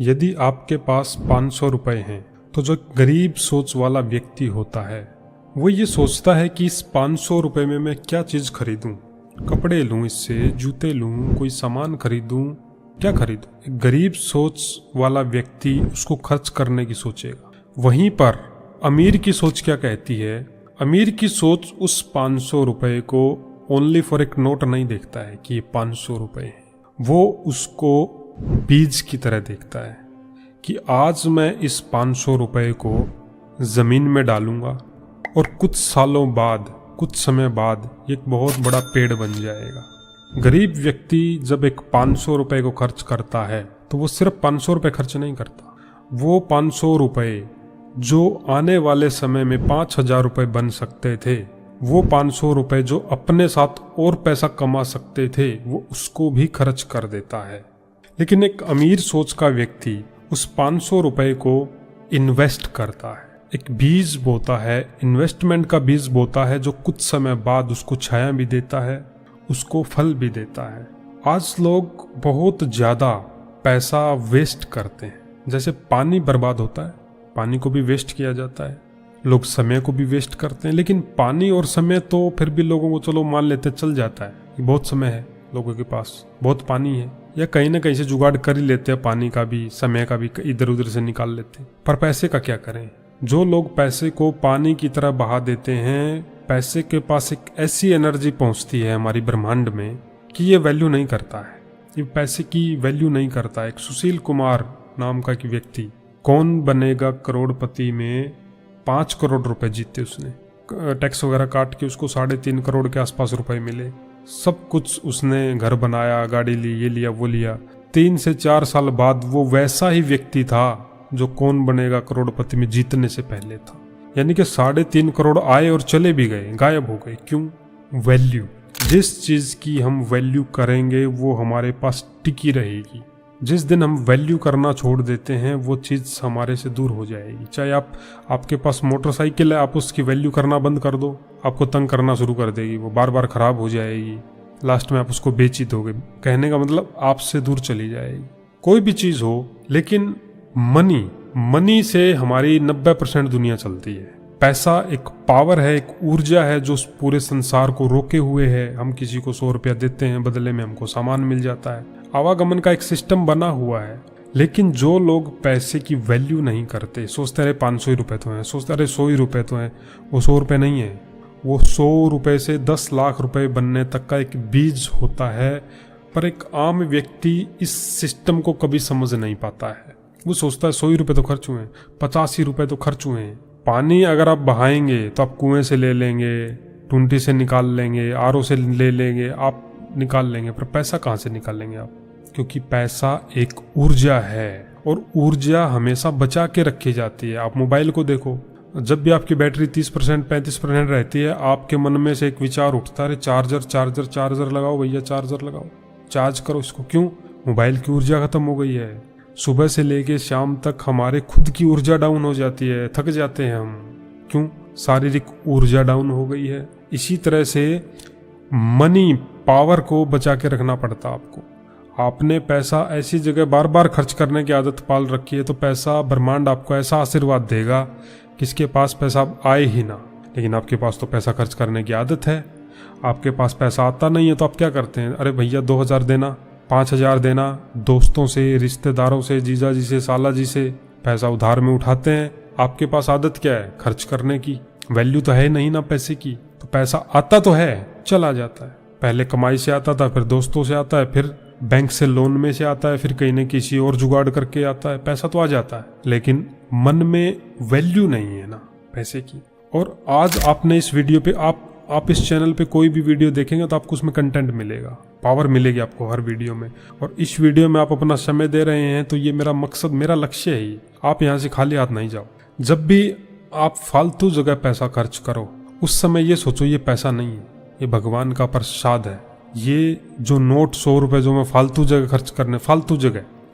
यदि आपके पास 500 रुपए हैं तो जो गरीब सोच वाला व्यक्ति होता है वो ये सोचता है कि इस 500 रुपए में मैं क्या चीज़ खरीदूं, कपड़े लूं, इससे जूते लूं, कोई सामान खरीदूं, क्या खरीदूं। एक गरीब सोच वाला व्यक्ति उसको खर्च करने की सोचेगा। वहीं पर अमीर की सोच क्या कहती है? अमीर की सोच उस 500 रुपए को ओनली फॉर एक नोट नहीं देखता है कि ये 500 रुपए है, वो उसको बीज की तरह देखता है कि आज मैं इस 500 रुपए को जमीन में डालूंगा और कुछ सालों बाद, कुछ समय बाद एक बहुत बड़ा पेड़ बन जाएगा। गरीब व्यक्ति जब एक 500 रुपए को खर्च करता है तो वो सिर्फ 500 रुपए खर्च नहीं करता, वो 500 रुपए जो आने वाले समय में 5000 रुपए बन सकते थे, वो 500 रुपए जो अपने साथ और पैसा कमा सकते थे, वो उसको भी खर्च कर देता है। लेकिन एक अमीर सोच का व्यक्ति उस 500 रुपए को इन्वेस्ट करता है, एक बीज बोता है, इन्वेस्टमेंट का बीज बोता है जो कुछ समय बाद उसको छाया भी देता है, उसको फल भी देता है। आज लोग बहुत ज़्यादा पैसा वेस्ट करते हैं, जैसे पानी बर्बाद होता है, पानी को भी वेस्ट किया जाता है, लोग समय को भी वेस्ट करते हैं। लेकिन पानी और समय तो फिर भी लोगों को चलो मान लेते चल जाता है, बहुत समय है लोगों के पास, बहुत पानी है, या कहीं ना कहीं से जुगाड़ कर ही लेते हैं, पानी का भी समय का भी इधर उधर से निकाल लेते हैं। पर पैसे का क्या करें? जो लोग पैसे को पानी की तरह बहा देते हैं, पैसे के पास एक ऐसी एनर्जी पहुंचती है हमारी ब्रह्मांड में कि ये वैल्यू नहीं करता है, ये पैसे की वैल्यू नहीं करता है। एक सुशील कुमार नाम का एक व्यक्ति, कौन बनेगा करोड़पति में 5 करोड़ रुपए जीते उसने, टैक्स वगैरह काट के उसको 3.5 करोड़ के आसपास रुपए मिले, सब कुछ उसने, घर बनाया, गाड़ी ली, ये लिया वो लिया। 3 से 4 साल बाद वो वैसा ही व्यक्ति था जो कौन बनेगा करोड़पति में जीतने से पहले था। यानी कि 3.5 करोड़ आए और चले भी गए, गायब हो गए। क्यों? वैल्यू। जिस चीज की हम वैल्यू करेंगे वो हमारे पास टिकी रहेगी। जिस दिन हम वैल्यू करना छोड़ देते हैं वो चीज़ हमारे से दूर हो जाएगी। चाहे आपके पास मोटरसाइकिल है, आप उसकी वैल्यू करना बंद कर दो, आपको तंग करना शुरू कर देगी, वो बार बार खराब हो जाएगी, लास्ट में आप उसको बेच ही दोगे। कहने का मतलब आपसे दूर चली जाएगी। कोई भी चीज़ हो, लेकिन मनी से हमारी 90% दुनिया चलती है। पैसा एक पावर है, एक ऊर्जा है जो पूरे संसार को रोके हुए है। हम किसी को 100 रुपया देते हैं, बदले में हमको सामान मिल जाता है। आवागमन का एक सिस्टम बना हुआ है। लेकिन जो लोग पैसे की वैल्यू नहीं करते, सोचते रहे 500 रुपए तो हैं, सोचते रहे 100 रुपए तो हैं, वो 100 रुपए नहीं है, वो 100 रुपए से 10 लाख रुपए बनने तक का एक बीज होता है। पर एक आम व्यक्ति इस सिस्टम को कभी समझ नहीं पाता है। वो सोचता है 100 रुपए तो खर्च हुए, 85 रुपए तो खर्च हुए हैं। पानी अगर आप बहाएंगे तो आप कुएं से ले लेंगे, टूंटी से निकाल लेंगे, आरओ से ले लेंगे, आप निकाल लेंगे, पर पैसा कहाँ से निकालेंगे आप? क्योंकि पैसा एक ऊर्जा है और ऊर्जा हमेशा बचा के रखी जाती है। आप मोबाइल को देखो, जब भी आपकी बैटरी 30% 35% रहती है, आपके मन में से एक विचार उठता है, चार्जर लगाओ भैया, चार्जर लगाओ, चार्ज करो इसको। क्यों? मोबाइल की ऊर्जा खत्म हो गई है। सुबह से लेके शाम तक हमारे खुद की ऊर्जा डाउन हो जाती है, थक जाते हैं हम। क्यों? शारीरिक ऊर्जा डाउन हो गई है। इसी तरह से मनी पावर को बचा के रखना पड़ता आपको। आपने पैसा ऐसी जगह बार बार खर्च करने की आदत पाल रखी है तो पैसा, ब्रह्मांड आपको ऐसा आशीर्वाद देगा किसके पास पैसा आए ही ना। लेकिन आपके पास तो पैसा खर्च करने की आदत है, आपके पास पैसा आता नहीं है तो आप क्या करते हैं? अरे भैया 2000 देना, 5000 देना, दोस्तों से, रिश्तेदारों से, जीजा जी से, साला जी से पैसा उधार में उठाते हैं। आपके पास आदत क्या है? खर्च करने की। वैल्यू तो है नहीं ना पैसे की, तो पैसा आता तो है, चला जाता है। पहले कमाई से आता था, फिर दोस्तों से आता है, फिर बैंक से लोन में से आता है, फिर कहीं न किसी और जुगाड़ करके आता है। पैसा तो आ जाता है, लेकिन मन में वैल्यू नहीं है ना पैसे की। और आज आपने इस वीडियो पे, आप इस चैनल पे कोई भी वीडियो देखेंगे तो आपको उसमें कंटेंट मिलेगा, पावर मिलेगी आपको हर वीडियो में। और इस वीडियो में आप अपना समय दे रहे हैं तो ये मेरा मकसद, मेरा लक्ष्य है। आप यहाँ से खाली हाथ नहीं जाओ। जब भी आप फालतू जगह पैसा खर्च करो, उस समय ये सोचो ये पैसा नहीं है, ये भगवान का प्रसाद है। ये जो नोट 100 रुपए जो मैं फालतू जगह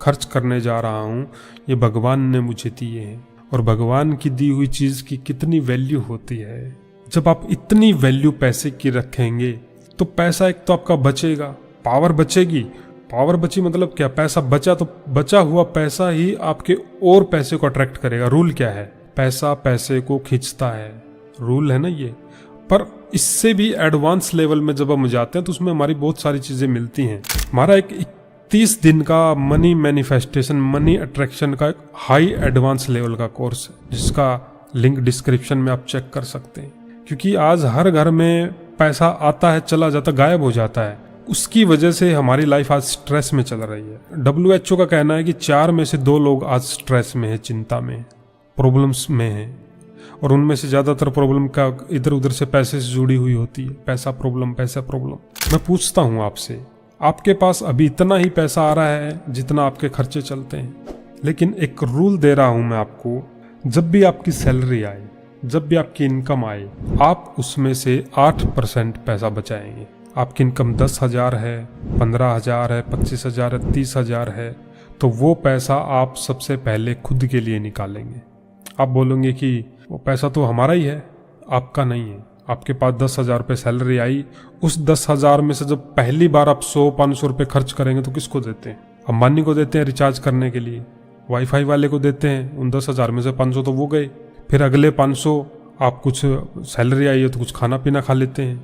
खर्च करने जा रहा हूँ, ये भगवान ने मुझे दिए हैं। और भगवान की दी हुई चीज़ की कितनी वैल्यू होती है। जब आप इतनी वैल्यू पैसे की रखेंगे तो पैसा एक तो आपका बचेगा, पावर बचेगी, पावर बची मतलब क्या, पैसा बचा तो बचा हुआ पैसा ही आपके और पैसे को अट्रैक्ट करेगा। रूल क्या है, पैसा पैसे को खींचता है, रूल है ना ये। पर इससे भी एडवांस लेवल में जब हम जाते हैं तो उसमें हमारी बहुत सारी चीजें मिलती हैं। हमारा एक 30 दिन का मनी मैनिफेस्टेशन, मनी अट्रैक्शन का एक हाई एडवांस लेवल का कोर्स है, जिसका लिंक डिस्क्रिप्शन में आप चेक कर सकते हैं। क्योंकि आज हर घर में पैसा आता है, चला जाता, गायब हो जाता है। उसकी वजह से हमारी लाइफ आज स्ट्रेस में चल रही है। WHO का कहना है कि 4 में से 2 लोग आज स्ट्रेस में है, चिंता में, प्रॉब्लम्स में है। और उनमें से ज्यादातर प्रॉब्लम का इधर उधर से पैसे से जुड़ी हुई होती है। पैसा प्रॉब्लम, पैसा प्रॉब्लम। मैं पूछता हूं आपसे, आपके पास अभी इतना ही पैसा आ रहा है जितना आपके खर्चे चलते हैं। लेकिन एक रूल दे रहा हूं मैं आपको, जब भी आपकी सैलरी आए, जब भी आपकी इनकम आए, आप उसमें से 8% पैसा बचाएंगे। आपकी इनकम 10,000 है, 15,000 है, 25,000 है, 30,000 है, तो वो पैसा आप सबसे पहले खुद के लिए निकालेंगे। आप बोलेंगे कि वो पैसा तो हमारा ही है, आपका नहीं है। आपके पास 10,000 रुपये सैलरी आई, उस 10,000 में से जब पहली बार आप 100-500 रुपये खर्च करेंगे तो किसको देते हैं? अंबानी को देते हैं रिचार्ज करने के लिए, वाईफाई वाले को देते हैं। उन 10,000 में से 500 तो वो गए। फिर अगले 500 आप कुछ सैलरी आई है तो कुछ खाना पीना खा लेते हैं,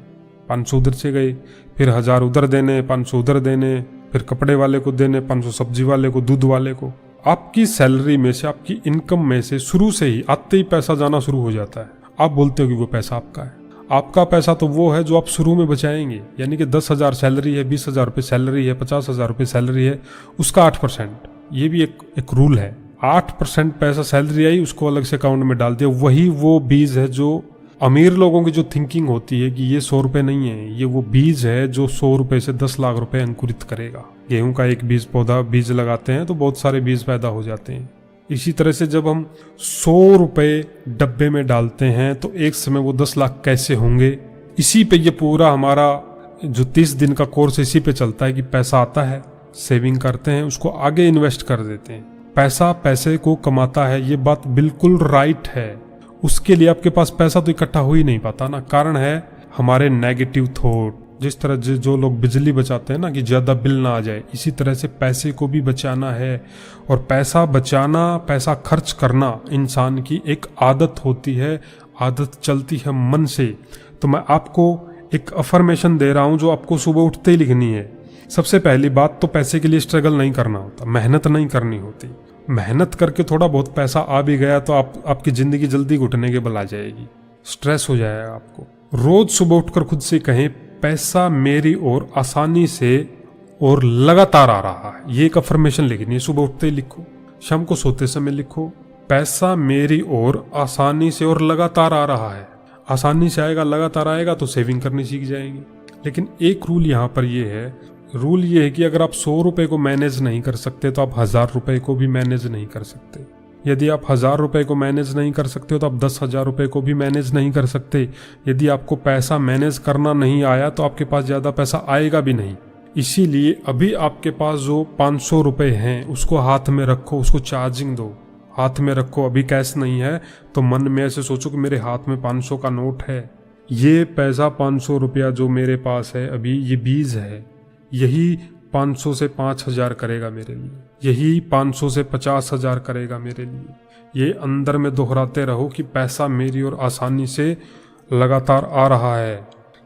500 उधर से गए। फिर 1,000 उधर देने, 500 उधर देने, फिर कपड़े वाले को देने, 500 सब्जी वाले को, दूध वाले को। आपकी सैलरी में से, आपकी इनकम में से शुरू से ही आते ही पैसा जाना शुरू हो जाता है। आप बोलते हो कि वो पैसा आपका है। आपका पैसा तो वो है जो आप शुरू में बचाएंगे। यानी कि 10,000 सैलरी है, 20,000 रुपये सैलरी है, 50,000 रुपये सैलरी है, उसका 8%। ये भी एक रूल है। 8% पैसा सैलरी आई, उसको अलग से अकाउंट में डाल दिया। वही वो बीज है जो अमीर लोगों की जो थिंकिंग होती है कि ये 100 रुपये नहीं है, ये वो बीज है जो 100 रुपये से 10 लाख रुपए अंकुरित करेगा। गेहूं का एक बीज लगाते हैं तो बहुत सारे बीज पैदा हो जाते हैं। इसी तरह से जब हम 100 रुपये डब्बे में डालते हैं तो एक समय वो 10 लाख कैसे होंगे। इसी पे ये पूरा हमारा जो 30 दिन का कोर्स इसी पे चलता है कि पैसा आता है, सेविंग करते हैं, उसको आगे इन्वेस्ट कर देते हैं। पैसा पैसे को कमाता है, ये बात बिल्कुल राइट है। उसके लिए आपके पास पैसा तो इकट्ठा हो ही नहीं पाता ना। कारण है हमारे नेगेटिव थॉट। जिस तरह जो लोग बिजली बचाते हैं ना कि ज्यादा बिल ना आ जाए, इसी तरह से पैसे को भी बचाना है। और पैसा बचाना, पैसा खर्च करना इंसान की एक आदत होती है। आदत चलती है मन से। तो मैं आपको एक अफर्मेशन दे रहा हूं जो आपको सुबह उठते ही लिखनी है। सबसे पहली बात तो पैसे के लिए स्ट्रगल नहीं करना होता, मेहनत नहीं करनी होती। मेहनत करके थोड़ा बहुत पैसा आ भी गया तो आपकी जिंदगी जल्दी घुटने के बल आ जाएगी, स्ट्रेस हो जाएगा आपको। रोज सुबह उठकर खुद से कहें, पैसा मेरी ओर आसानी से और लगातार आ रहा है। ये एक अफर्मेशन लिखनी है। सुबह उठते ही लिखो, शाम को सोते समय लिखो, पैसा मेरी ओर आसानी से और लगातार आ रहा है। आसानी से आएगा, लगातार आएगा तो सेविंग करनी सीख जाएंगे। लेकिन एक रूल यहाँ पर ये है, रूल ये है कि अगर आप 100 रुपए को मैनेज नहीं कर सकते तो आप 1,000 रुपए को भी मैनेज नहीं कर सकते। यदि आप 1,000 रुपए को मैनेज नहीं कर सकते हो तो आप 10,000 रुपए को भी मैनेज नहीं कर सकते। यदि आपको पैसा मैनेज करना नहीं आया तो आपके पास ज्यादा पैसा आएगा भी नहीं। इसीलिए अभी आपके पास जो 500 रुपए हैं उसको हाथ में रखो, उसको चार्जिंग दो, हाथ में रखो। अभी कैश नहीं है तो मन में ऐसे सोचो कि मेरे हाथ में 500 का नोट है। ये पैसा 500 रुपया जो मेरे पास है अभी, ये बीज है। यही 500 से 5,000 करेगा मेरे लिए, यही 500 से 50,000 करेगा मेरे लिए। ये अंदर में दोहराते रहो कि पैसा मेरी ओर आसानी से लगातार आ रहा है।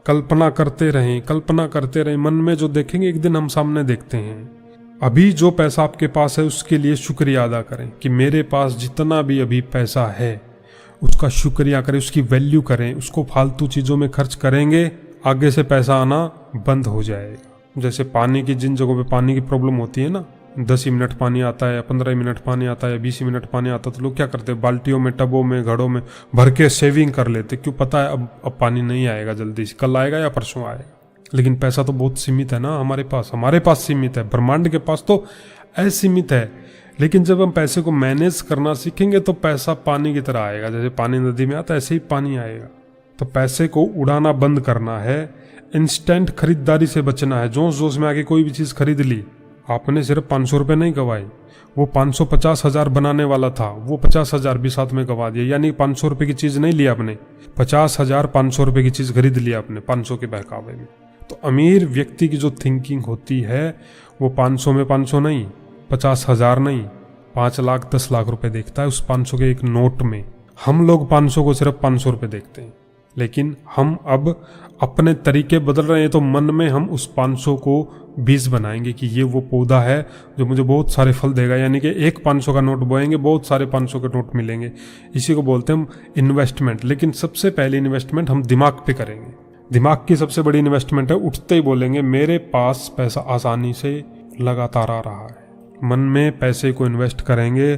कल्पना करते रहें, कल्पना करते रहें। मन में जो देखेंगे एक दिन हम सामने देखते हैं। अभी जो पैसा आपके पास है उसके लिए शुक्रिया अदा करें कि मेरे पास जितना भी अभी पैसा है उसका शुक्रिया करें, उसकी वैल्यू करें। उसको फालतू चीज़ों में खर्च करेंगे, आगे से पैसा आना बंद हो जाएगा। जैसे पानी की, जिन जगहों पे पानी की प्रॉब्लम होती है ना, 10 ही मिनट पानी आता है, 15 मिनट पानी आता है, 20 मिनट पानी आता है, तो लोग क्या करते हैं, बाल्टियों में, टबों में, घड़ों में भर के सेविंग कर लेते। क्यों? पता है अब पानी नहीं आएगा जल्दी से, कल आएगा या परसों आएगा। लेकिन पैसा तो बहुत सीमित है ना हमारे पास सीमित है। ब्रह्मांड के पास तो असीमित है। लेकिन जब हम पैसे को मैनेज करना सीखेंगे तो पैसा पानी की तरह आएगा। जैसे पानी नदी में आता है ऐसे ही पानी आएगा। तो पैसे को उड़ाना बंद करना है, इंस्टेंट खरीदारी से बचना है। जोश जोश में आके कोई भी चीज़ खरीद ली, आपने सिर्फ 500 रुपये नहीं गवाए, वो 550,000 बनाने वाला था, वो 50,000 भी साथ में गवा दिया। यानी 500 रुपये की चीज़ नहीं ली आपने, 50,000 500 रुपये की चीज़ खरीद लिया आपने 500 के बहकावे में। तो अमीर व्यक्ति की जो थिंकिंग होती है वो 500 में 500 नहीं, 50,000 नहीं, 5 लाख 10 लाख रुपए देखता है उस 500 के एक नोट में। हम लोग 500 को सिर्फ 500 रुपए देखते हैं, लेकिन हम अब अपने तरीके बदल रहे हैं। तो मन में हम उस 500 को 20 बनाएंगे कि ये वो पौधा है जो मुझे बहुत सारे फल देगा, यानी कि एक 500 का नोट बोएंगे, बहुत सारे 500 के नोट मिलेंगे। इसी को बोलते हैं हम इन्वेस्टमेंट। लेकिन सबसे पहले इन्वेस्टमेंट हम दिमाग पे करेंगे। दिमाग की सबसे बड़ी इन्वेस्टमेंट है, उठते ही बोलेंगे मेरे पास पैसा आसानी से लगातार आ रहा है। मन में पैसे को इन्वेस्ट करेंगे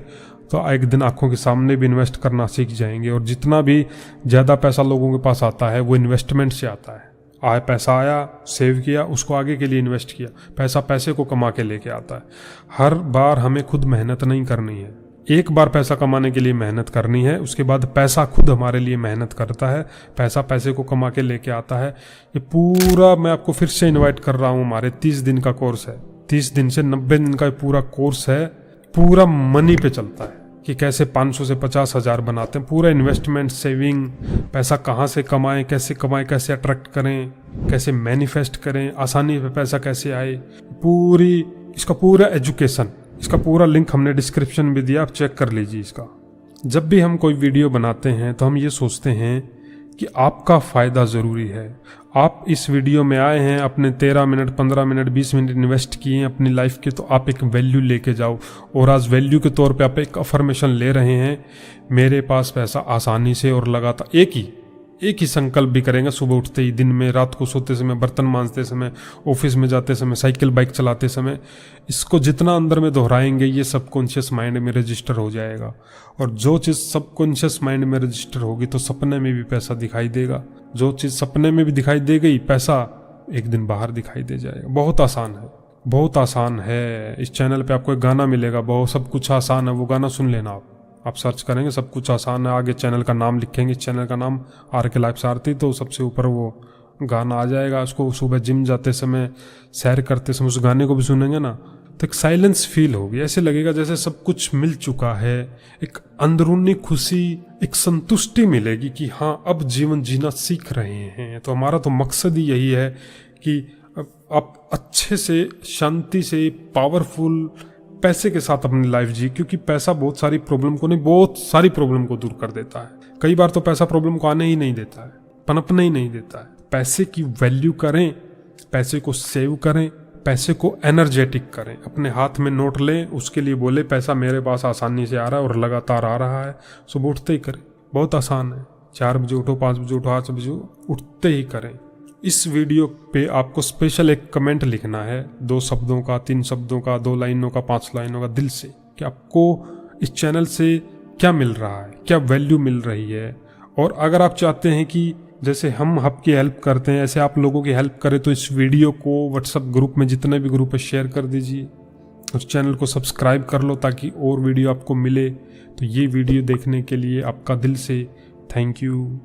तो एक दिन आंखों के सामने भी इन्वेस्ट करना सीख जाएंगे। और जितना भी ज़्यादा पैसा लोगों के पास आता है वो इन्वेस्टमेंट से आता है। पैसा आया, सेव किया, उसको आगे के लिए इन्वेस्ट किया। पैसा पैसे को कमा के लेके आता है। हर बार हमें खुद मेहनत नहीं करनी है। एक बार पैसा कमाने के लिए मेहनत करनी है, उसके बाद पैसा खुद हमारे लिए मेहनत करता है। पैसा पैसे को कमा के लेके आता है। ये पूरा मैं आपको फिर से इन्वाइट कर रहा हूँ, हमारे 30 दिन का कोर्स है। 30 दिन से 90 दिन का पूरा कोर्स है, पूरा मनी पे चलता है कि कैसे 500 से 50,000 बनाते हैं। पूरा इन्वेस्टमेंट, सेविंग, पैसा कहाँ से कमाएं, कैसे अट्रैक्ट करें, कैसे मैनिफेस्ट करें, आसानी पे पैसा कैसे आए, इसका पूरा एजुकेशन, इसका पूरा लिंक हमने डिस्क्रिप्शन में दिया, आप चेक कर लीजिए इसका। जब भी हम कोई वीडियो बनाते हैं तो हम ये सोचते हैं कि आपका फ़ायदा ज़रूरी है। आप इस वीडियो में आए हैं, अपने 13 मिनट 15 मिनट 20 मिनट इन्वेस्ट किए हैं अपनी लाइफ के, तो आप एक वैल्यू लेके जाओ। और आज वैल्यू के तौर पे आप एक अफर्मेशन ले रहे हैं, मेरे पास पैसा आसानी से और लगातार। एक ही संकल्प भी करेंगे, सुबह उठते ही, दिन में, रात को सोते समय, बर्तन मांजते समय, ऑफिस में जाते समय, साइकिल बाइक चलाते समय। इसको जितना अंदर में दोहराएंगे ये सबकॉन्शियस माइंड में रजिस्टर हो जाएगा। और जो चीज़ सबकॉन्शियस माइंड में रजिस्टर होगी तो सपने में भी पैसा दिखाई देगा। जो चीज़ सपने में भी दिखाई दे गई, पैसा एक दिन बाहर दिखाई दे जाएगा। बहुत आसान है, बहुत आसान है। इस चैनल पे आपको एक गाना मिलेगा, बहुत सब कुछ आसान है, वो गाना सुन लेना आप सर्च करेंगे सब कुछ आसान है, आगे चैनल का नाम लिखेंगे, चैनल का नाम RK लाइफ सारथी, तो सबसे ऊपर वो गाना आ जाएगा। उसको सुबह जिम जाते समय, सैर करते समय उस गाने को भी सुनेंगे ना तो एक साइलेंस फील होगी। ऐसे लगेगा जैसे सब कुछ मिल चुका है। एक अंदरूनी खुशी, एक संतुष्टि मिलेगी कि हाँ अब जीवन जीना सीख रहे हैं। तो हमारा तो मकसद ही यही है कि आप अच्छे से, शांति से, पावरफुल पैसे के साथ अपनी लाइफ जी। क्योंकि पैसा बहुत सारी प्रॉब्लम को नहीं, बहुत सारी प्रॉब्लम को दूर कर देता है। कई बार तो पैसा प्रॉब्लम को आने ही नहीं देता है, पनपने ही नहीं देता है। पैसे की वैल्यू करें, पैसे को सेव करें, पैसे को एनर्जेटिक करें। अपने हाथ में नोट लें, उसके लिए बोले पैसा मेरे पास आसानी से आ रहा है और लगातार आ रहा है। सुबह उठते ही करें, बहुत आसान है। 4 बजे उठो, 5 बजे उठो, 8 बजे उठते ही करें। इस वीडियो पे आपको स्पेशल एक कमेंट लिखना है, 2 शब्दों का, 3 शब्दों का, 2 लाइनों का, 5 लाइनों का, दिल से, कि आपको इस चैनल से क्या मिल रहा है, क्या वैल्यू मिल रही है। और अगर आप चाहते हैं कि जैसे हम आपकी हेल्प करते हैं ऐसे आप लोगों की हेल्प करें, तो इस वीडियो को व्हाट्सएप ग्रुप में, जितने भी ग्रुप है, शेयर कर दीजिए। उस चैनल को सब्सक्राइब कर लो ताकि और वीडियो आपको मिले। तो ये वीडियो देखने के लिए आपका दिल से थैंक यू।